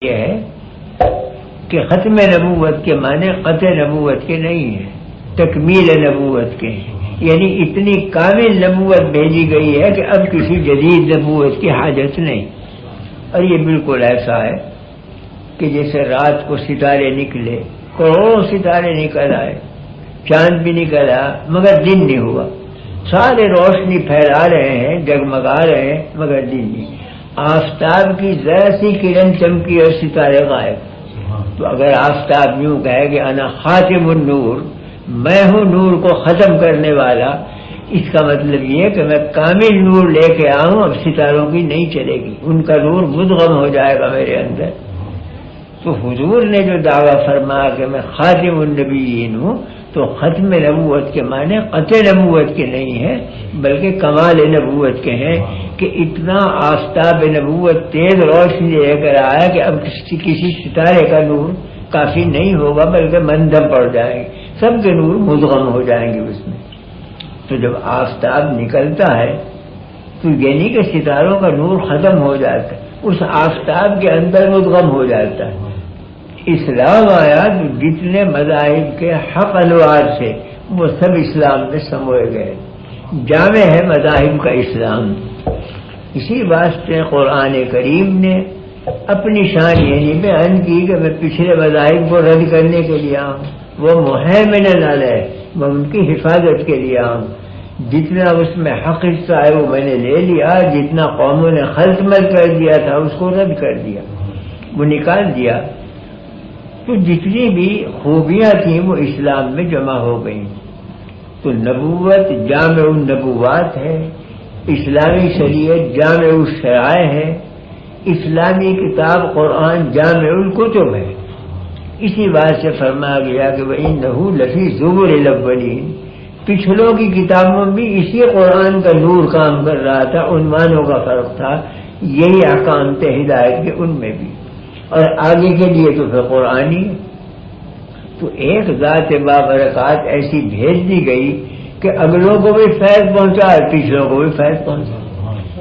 یہ ہے کہ ختم نبوت کے معنی قطع نبوت کے نہیں ہیں، تکمیل نبوت کے ہیں، یعنی اتنی کامل نبوت بھیجی گئی ہے کہ اب کسی جدید نبوت کی حاجت نہیں۔ اور یہ بالکل ایسا ہے کہ جیسے رات کو ستارے نکلے، کروڑوں ستارے نکل آئے، چاند بھی نکلا مگر دن نہیں ہوا، سارے روشنی پھیلا رہے ہیں، جگمگا رہے ہیں مگر دن نہیں۔ آفتاب کی ذرا سی کرن چمکی اور ستارے غائب۔ تو اگر آفتاب یوں کہے کہ انا خاتم النور، میں ہوں نور کو ختم کرنے والا، اس کا مطلب یہ ہے کہ میں کامل نور لے کے آؤں، اب ستاروں کی نہیں چلے گی، ان کا نور مدغم ہو جائے گا میرے اندر۔ تو حضور نے جو دعویٰ فرمایا کہ میں خاتم النبیین ہوں، تو ختم نبوت کے معنی قطع نبوت کے نہیں ہیں بلکہ کمال نبوت کے ہیں کہ اتنا آفتاب نبوت تیز روشنی لے کر آیا کہ اب کسی ستارے کا نور کافی نہیں ہوگا بلکہ مندھم پڑ جائیں گے، سب کے نور مدغم ہو جائیں گے اس میں۔ تو جب آفتاب نکلتا ہے تو یعنی کہ ستاروں کا نور ختم ہو جاتا ہے، اس آفتاب کے اندر مدغم ہو جاتا ہے۔ اسلام آیا تو جتنے مذاہب کے حق انوار سے وہ سب اسلام میں سموئے گئے، جامع ہے مذاہب کا اسلام۔ اسی واسطے قرآن کریم نے اپنی شان یعنی بیان کی کہ میں پچھلے مذاہب کو رد کرنے کے لیے آؤں، وہ مہیمن علیہ، میں ان کی حفاظت کے لیے آؤں، جتنا اس میں حق حصہ ہے وہ میں نے لے لیا، جتنا قوموں نے خلط مل کر دیا تھا اس کو رد کر دیا، وہ نکال دیا۔ تو جتنی بھی خوبیاں تھیں وہ اسلام میں جمع ہو گئیں۔ تو نبوت جامع النبوات ہے، اسلامی شریعت جامع الشرائع ہے، اسلامی کتاب قرآن جامع الکتب ہے۔ اسی بات سے فرمایا گیا کہ وَإِنَّهُ لَفِي زُبُرِ الْأَوَّلِينَ، پچھلوں کی کتابوں میں اسی قرآن کا نور کام کر رہا تھا، عنوانوں کا فرق تھا، یہی احکام تھے ہدایت کے ان میں بھی، اور آگے کے لیے تو پھر قرآنی۔ تو ایک ذات بابرکات ایسی بھیج دی گئی کہ اگلوں کو بھی فیض پہنچا اور پچھلوں کو بھی فیض پہنچا۔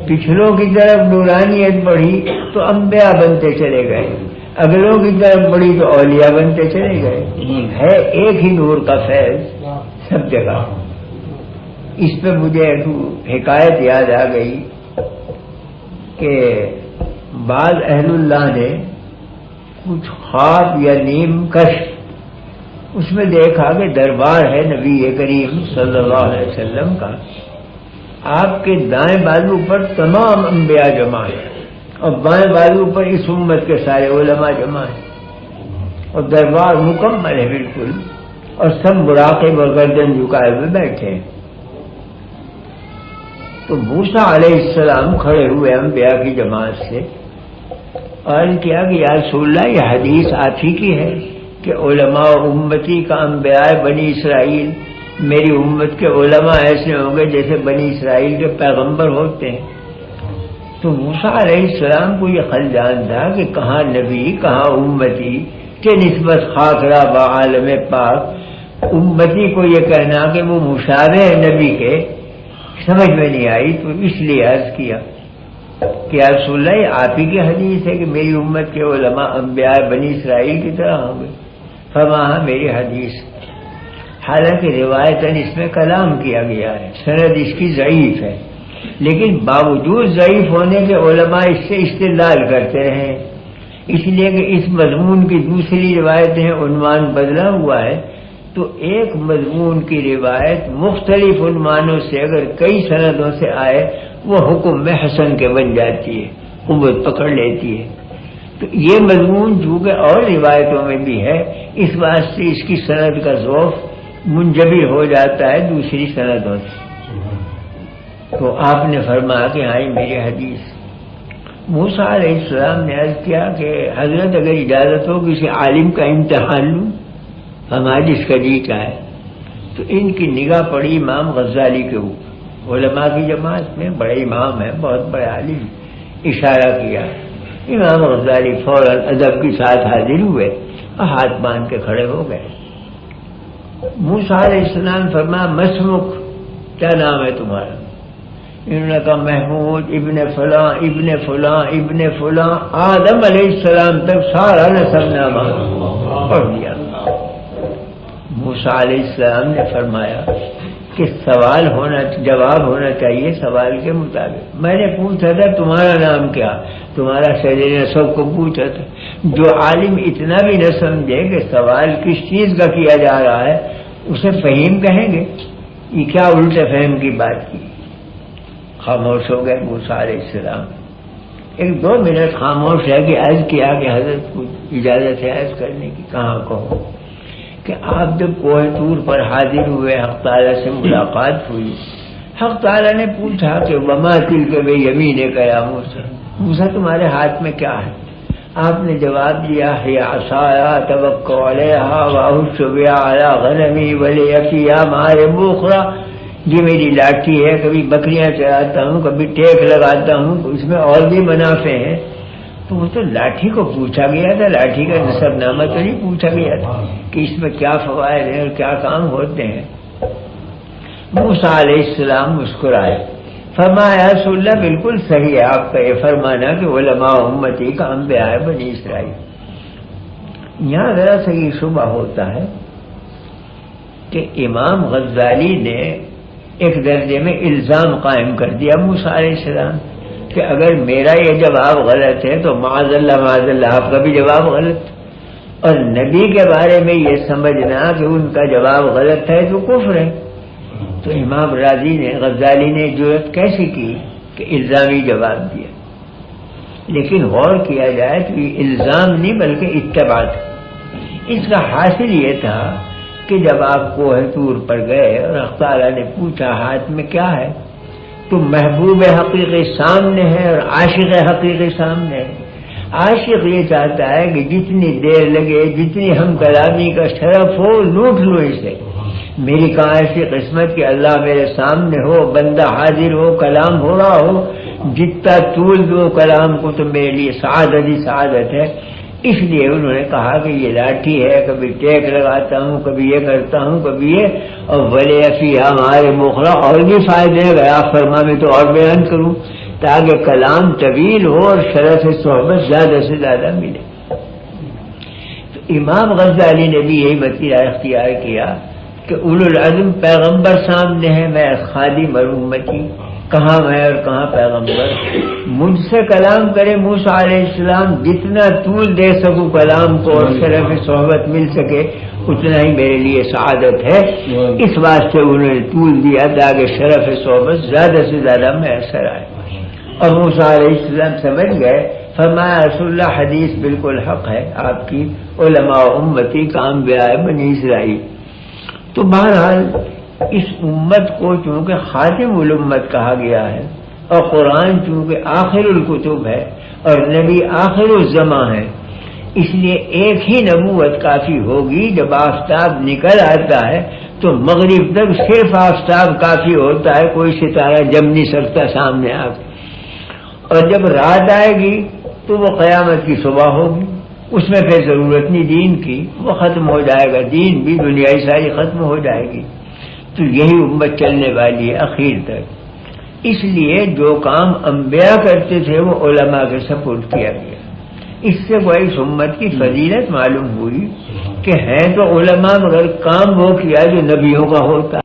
پچھلوں کی طرف نورانیت بڑھی تو انبیاء بنتے چلے گئے، اگلوں کی طرف بڑھی تو اولیاء بنتے چلے گئے، ہے ایک ہی نور کا فیض سب جگہ۔ اس پہ مجھے ایک حکایت یاد آ گئی کہ بعض اہل اللہ نے کچھ خواب یا نیم کشف، اس میں دیکھا کہ دربار ہے نبی کریم صلی اللہ علیہ وسلم کا، آپ کے دائیں بازو پر تمام انبیاء جمع ہیں اور بائیں بازو پر اس امت کے سارے علماء جمع ہیں، اور دربار مکمل ہے بالکل، اور سب مراقب اور گردن جھکائے ہوئے بیٹھے ہیں۔ تو موسیٰ علیہ السلام کھڑے ہوئے انبیاء کی جماعت سے اور کیا کہ یا رسول اللہ یہ حدیث آپ ہی کی ہے کہ علماء امتی کا انبیاء بنی اسرائیل، میری امت کے علماء ایسے ہوں گے جیسے بنی اسرائیل کے پیغمبر ہوتے ہیں۔ تو موسیٰ علیہ السلام کو یہ خلجان تھا کہ کہاں نبی کہاں امتی کے نسبت خاکرہ بعالم پاک، امتی کو یہ کہنا کہ وہ مشابہ نبی کے سمجھ میں نہیں آئی، تو اس لیے عرض کیا کہ یا رسول اللہ یہ آپ ہی کی حدیث ہے کہ میری امت کے علماء انبیاء بنی اسرائیل کی طرح ہوں گے؟ فرمایا میری حدیث، حالانکہ روایتاً اس میں کلام کیا گیا ہے، سند اس کی ضعیف ہے، لیکن باوجود ضعیف ہونے کے علماء اس سے استدلال کرتے رہے، اس لیے کہ اس مضمون کی دوسری روایتیں عنوان بدلا ہوا ہے، تو ایک مضمون کی روایت مختلف عنوانوں سے اگر کئی سندوں سے آئے وہ حکم میں حسن کے بن جاتی ہے، قوت پکڑ لیتی ہے۔ تو یہ مضمون چونکہ اور روایتوں میں بھی ہے، اس واسطے اس کی سند کا ذوف منجبر ہو جاتا ہے دوسری سندوں سے۔ تو آپ نے فرمایا کہ ہاں میری حدیث۔ موسیٰ علیہ السلام نے عرض کیا کہ حضرت اگر اجازت ہو کسی عالم کا امتحان لوں؟ فرمایا جس کا جی چاہے۔ تو ان کی نگاہ پڑی امام غزالی کے اوپر، علماء کی جماعت میں بڑے امام ہیں، بہت بڑے عالم، اشارہ کیا، امام غزالی فوراً ادب کے ساتھ حاضر ہوئے اور ہاتھ باندھ کے کھڑے ہو گئے۔ موسیٰ علیہ السلام فرمایا مسمک، کیا نام ہے تمہارا؟ انہوں نے کہا محمود ابن فلاں ابن فلاں ابن فلاں آدم علیہ السلام تک سارا نسب نامہ پڑھ لیا۔ موسیٰ علیہ السلام نے فرمایا کہ سوال جواب ہونا چاہیے سوال کے مطابق۔ میں نے پوچھا تھا تمہارا نام کیا، تمہارا شرح نسب کو پوچھا تھا۔ جو عالم اتنا بھی نہ سمجھے کہ سوال کس چیز کا کیا جا رہا ہے اسے فہیم کہیں گے، یہ کیا الٹے فہم کی بات کی۔ خاموش ہو گئے موسیٰ علیہ السلام، 1-2 منٹ خاموش ہے کہ عرض کیا کہ حضرت کو اجازت ہے عرض کرنے کی۔ کہاں کہو کہ آپ جب کوہ طور پر حاضر ہوئے، حق تعالیٰ سے ملاقات ہوئی، حق تعالیٰ نے پوچھا کہ وما تلک بیمینک یا موسیٰ، موسیٰ تمہارے ہاتھ میں کیا ہے؟ آپ نے جواب دیا ہے عصای اتوکل علیہا واہش بہا علی غنمی ولی فیہا مآرب اخری، یہ میری لاٹھی ہے، کبھی بکریاں چراتا ہوں، کبھی ٹیک لگاتا ہوں، اس میں اور بھی منافع ہیں۔ تو وہ تو لاٹھی کو پوچھا گیا تھا، لاٹھی کا نسب نامہ تو نہیں پوچھا گیا تھا کہ اس میں کیا فوائد ہیں اور کیا کام ہوتے ہیں۔ موسیٰ علیہ السلام مسکرائے، فرمایا رسول اللہ بالکل صحیح ہے آپ کا یہ فرمانا کہ علماء امتی کا انبیاء ہے بنی اسرائیل۔ یہاں ذرا سا یہ شبہ ہوتا ہے کہ امام غزالی نے ایک درجے میں الزام قائم کر دیا موسیٰ علیہ السلام کہ اگر میرا یہ جواب غلط ہے تو معاذ اللہ آپ کا بھی جواب غلط، اور نبی کے بارے میں یہ سمجھنا کہ ان کا جواب غلط ہے تو کفر ہے۔ تو امام راضی نے غزالی نے جرأت کیسے کی کہ الزامی جواب دیا؟ لیکن غور کیا جائے تو یہ الزام نہیں بلکہ اتباع تھا۔ اس کا حاصل یہ تھا کہ جب آپ کوہ طور پر گئے اور اللہ تعالیٰ نے پوچھا ہاتھ میں کیا ہے، تو محبوب حقیقی سامنے ہے اور عاشق حقیقی سامنے ہے۔ عاشق یہ چاہتا ہے کہ جتنی دیر لگے، جتنی ہم کلامی کا شرف ہو، لوٹ لو اسے۔ میری کہاں ایسی قسمت کہ اللہ میرے سامنے ہو، بندہ حاضر ہو، کلام ہو رہا ہو، جتنا طول دو کلام کو تو میرے لیے سعادت ہی سعادت ہے۔ اس لیے انہوں نے کہا کہ یہ لاٹھی ہے، کبھی ٹیک لگاتا ہوں، کبھی یہ کرتا ہوں، کبھی یہ، اور ولی فیہا ہمارے مخرا اور بھی فائدے ہیں، گیا فرما میں تو اور بیان کروں تاکہ کلام طویل ہو اور شرف صحبت زیادہ سے زیادہ ملے۔ تو امام غزالی نے بھی یہی وسیلہ اختیار کیا کہ اولو العزم پیغمبر سامنے ہے، میں خادم اور امتی، کہاں میں اور کہاں پیغمبر۔ مجھ سے کلام کرے موسیٰ علیہ السلام، جتنا طول دے سکوں کلام کو اور شرف صحبت مل سکے اتنا ہی میرے لیے سعادت ہے۔ اس واسطے انہوں نے طول دیا تاکہ شرف صحبت زیادہ سے زیادہ میسر آئے، اور موسیٰ علیہ السلام سمجھ گئے۔ فرمایا رسول اللہ حدیث بالکل حق ہے آپ کی، علماء امتی کا انبیاء بنی اسرائیل۔ تو بہرحال اس امت کو چونکہ خاتم الامت کہا گیا ہے، اور قرآن چونکہ آخر الکتب ہے اور نبی آخر الزماں ہے، اس لیے ایک ہی نبوت کافی ہوگی۔ جب آفتاب نکل آتا ہے تو مغرب تک صرف آفتاب کافی ہوتا ہے، کوئی ستارہ جم نہیں سکتا سامنے آ کے، اور جب رات آئے گی تو وہ قیامت کی صبح ہوگی، اس میں پھر ضرورت نہیں دین کی، وہ ختم ہو جائے گا، دین بھی دنیائی ساری ختم ہو جائے گی۔ تو یہی امت چلنے والی ہے اخیر تک۔ اس لیے جو کام انبیاء کرتے تھے وہ علماء کے سپورٹ کیا گیا۔ اس سے کوئی اس امت کی فضیلت معلوم ہوئی کہ ہیں تو علماء مگر کام وہ کیا جو نبیوں کا ہوتا